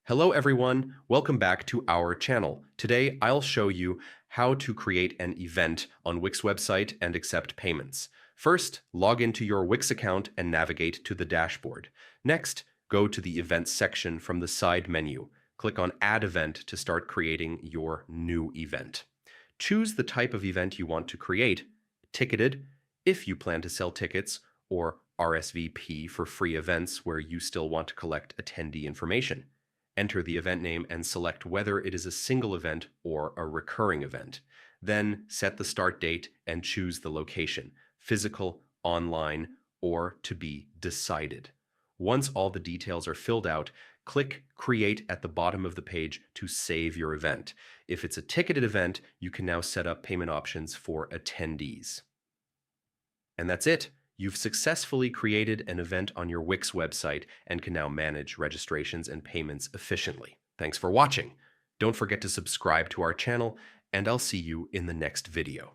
Hello everyone, welcome back to our channel. Today I'll show you how to create an event on Wix website and accept payments. First, log into your Wix account and navigate to the dashboard. Next, go to the events section from the side menu. Click on Add Event to start creating your new event. Choose the type of event you want to create, ticketed, if you plan to sell tickets, or RSVP for free events where you still want to collect attendee information. Enter the event name and select whether it is a single event or a recurring event. Then set the start date and choose the location, physical, online, or to be decided. Once all the details are filled out, click Create at the bottom of the page to save your event. If it's a ticketed event, you can now set up payment options for attendees. And that's it. You've successfully created an event on your Wix website and can now manage registrations and payments efficiently. Thanks for watching. Don't forget to subscribe to our channel, and I'll see you in the next video.